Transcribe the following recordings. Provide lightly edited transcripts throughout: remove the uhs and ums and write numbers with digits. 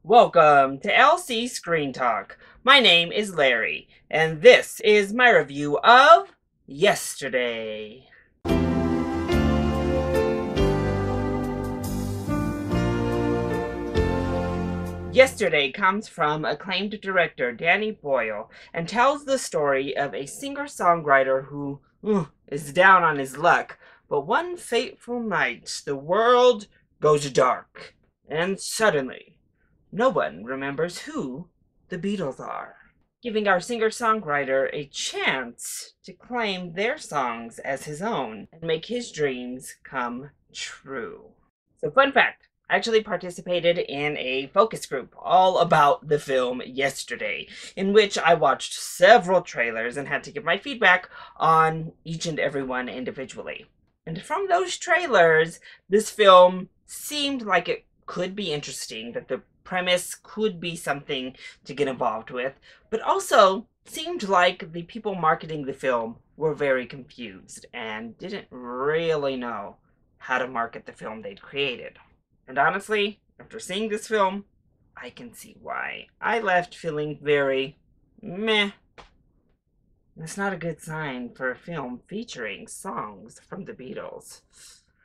Welcome to LC Screen Talk. My name is Larry, and this is my review of Yesterday. Yesterday comes from acclaimed director Danny Boyle and tells the story of a singer-songwriter who is down on his luck, but one fateful night the world goes dark, and suddenly no one remembers who the Beatles are, giving our singer-songwriter a chance to claim their songs as his own and make his dreams come true. So, fun fact, I actually participated in a focus group all about the film Yesterday, in which I watched several trailers and had to give my feedback on each and every one individually. And from those trailers, this film seemed like it could be interesting, that the premise could be something to get involved with, but also seemed like the people marketing the film were very confused and didn't really know how to market the film they'd created. And honestly, after seeing this film, I can see why. I left feeling very meh. That's not a good sign for a film featuring songs from the Beatles.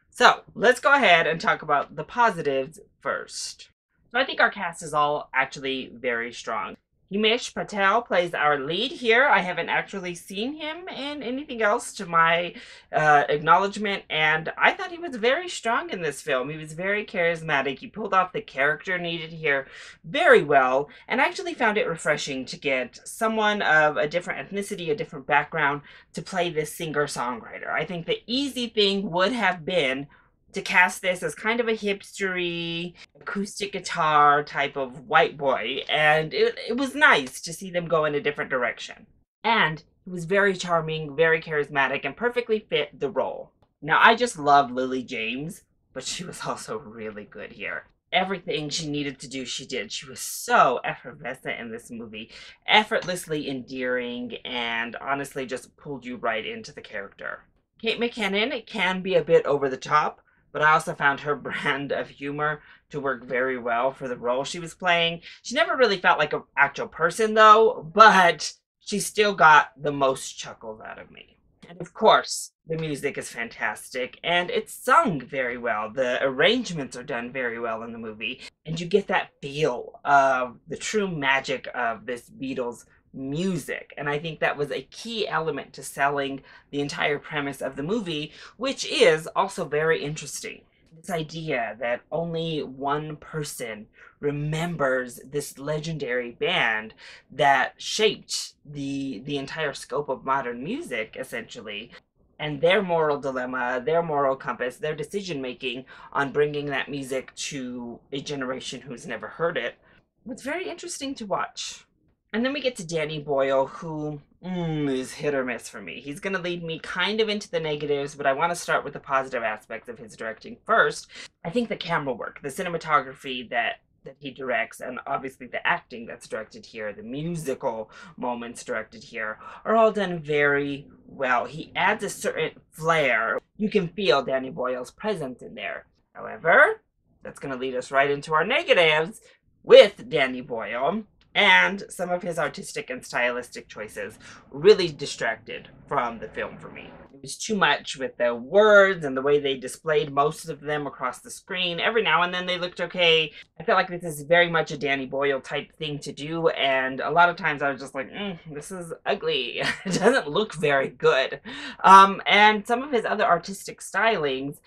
So, let's go ahead and talk about the positives first. So I think our cast is all actually very strong. Himesh Patel plays our lead here. I haven't actually seen him in anything else to my acknowledgement, and I thought he was very strong in this film. He was very charismatic. He pulled off the character needed here very well, and I actually found it refreshing to get someone of a different ethnicity, a different background, to play this singer-songwriter. I think the easy thing would have been to cast this as kind of a hipstery acoustic guitar type of white boy, and it was nice to see them go in a different direction. And he was very charming, very charismatic, and perfectly fit the role. Now, I just love Lily James, but she was also really good here. Everything she needed to do, she did. She was so effervescent in this movie, effortlessly endearing, and honestly just pulled you right into the character. Kate McKinnon can be a bit over the top, but I also found her brand of humor to work very well for the role she was playing. She never really felt like an actual person, though, but she still got the most chuckles out of me. And of course, the music is fantastic, and it's sung very well. The arrangements are done very well in the movie, and you get that feel of the true magic of this Beatles music. And I think that was a key element to selling the entire premise of the movie, which is also very interesting. This idea that only one person remembers this legendary band that shaped the entire scope of modern music, essentially, and their moral dilemma, their moral compass, their decision making on bringing that music to a generation who's never heard it was very interesting to watch. And then we get to Danny Boyle, who is hit or miss for me. He's going to lead me kind of into the negatives, but I want to start with the positive aspects of his directing first. I think the camera work, the cinematography that he directs, and obviously the acting that's directed here, the musical moments directed here, are all done very well. He adds a certain flair. You can feel Danny Boyle's presence in there. However, that's going to lead us right into our negatives with Danny Boyle. And some of his artistic and stylistic choices really distracted from the film for me. It was too much with the words and the way they displayed most of them across the screen. Every now and then they looked okay. I feel like this is very much a Danny Boyle type thing to do, and a lot of times I was just like, this is ugly. It doesn't look very good. And some of his other artistic stylings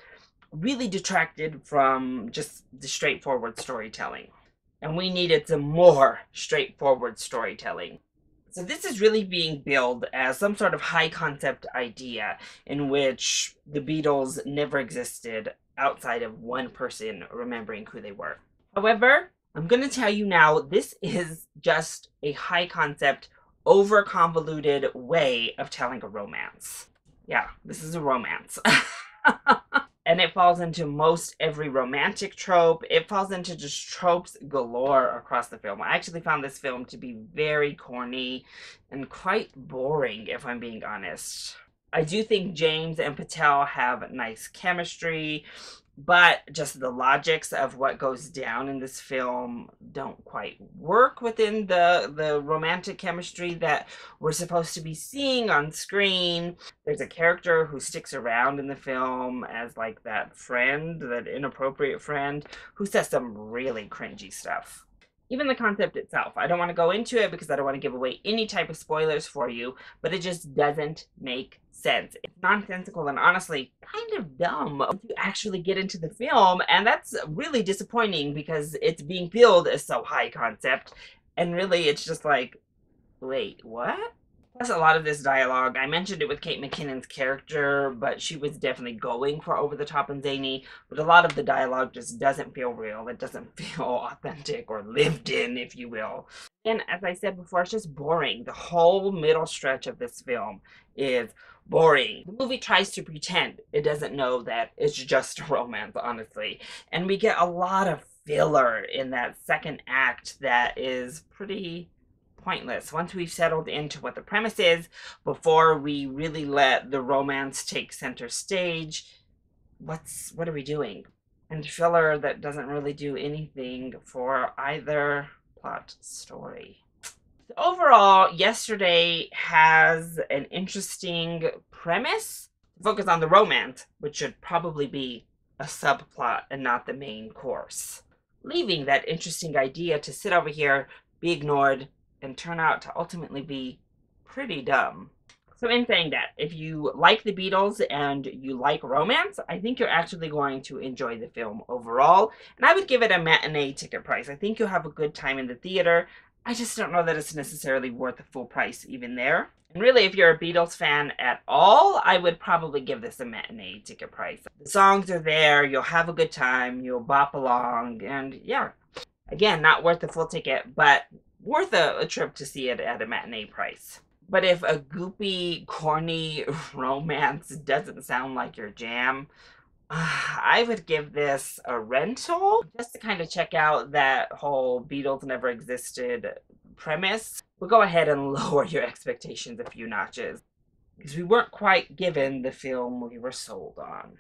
really detracted from just the straightforward storytelling. And we needed some more straightforward storytelling. So this is really being billed as some sort of high concept idea in which the Beatles never existed outside of one person remembering who they were. However, I'm going to tell you now, this is just a high concept, over convoluted way of telling a romance. Yeah, this is a romance. And it falls into most every romantic trope. It falls into just tropes galore across the film. I actually found this film to be very corny and quite boring, if I'm being honest. I do think James and Patel have nice chemistry. but just the logics of what goes down in this film don't quite work within the romantic chemistry that we're supposed to be seeing on screen. There's a character who sticks around in the film as like that friend, that inappropriate friend, who says some really cringy stuff. Even the concept itself, I don't want to go into it because I don't want to give away any type of spoilers for you, but it just doesn't make sense. It's nonsensical and honestly kind of dumb once you actually get into the film, and that's really disappointing because it's being billed as so high concept, and really it's just like, wait, what? Plus, a lot of this dialogue, I mentioned it with Kate McKinnon's character, but she was definitely going for over the top and zany. But a lot of the dialogue just doesn't feel real. It doesn't feel authentic or lived in, if you will. And as I said before, it's just boring. The whole middle stretch of this film is boring. The movie tries to pretend it doesn't know that it's just a romance, honestly. And we get a lot of filler in that second act that is pretty pointless once we've settled into what the premise is. Before we really let the romance take center stage, what are we doing? And filler that doesn't really do anything for either plot story. So overall, Yesterday has an interesting premise. Focus on the romance, which should probably be a subplot and not the main course, leaving that interesting idea to sit over here, be ignored, and turn out to ultimately be pretty dumb. So in saying that, if you like the Beatles and you like romance, I think you're actually going to enjoy the film overall. And I would give it a matinee ticket price. I think you'll have a good time in the theater. I just don't know that it's necessarily worth the full price even there. And really, if you're a Beatles fan at all, I would probably give this a matinee ticket price. The songs are there, you'll have a good time, you'll bop along, and yeah. Again, not worth the full ticket, but worth a trip to see it at a matinee price. But if a goopy, corny romance doesn't sound like your jam, I would give this a rental just to kind of check out that whole Beatles never existed premise. But go ahead and lower your expectations a few notches because we weren't quite given the film we were sold on.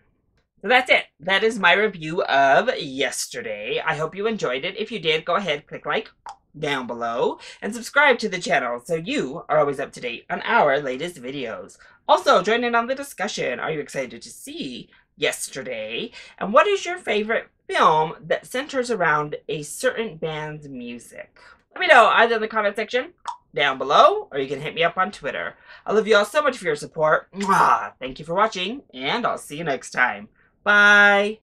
So that's it. That is my review of Yesterday. I hope you enjoyed it. If you did, go ahead, click like down below and subscribe to the channel so you are always up to date on our latest videos. Also, join in on the discussion. Are you excited to see Yesterday? And what is your favorite film that centers around a certain band's music? Let me know either in the comment section down below, or you can hit me up on Twitter. I love you all so much for your support. Mwah! Thank you for watching, and I'll see you next time. Bye!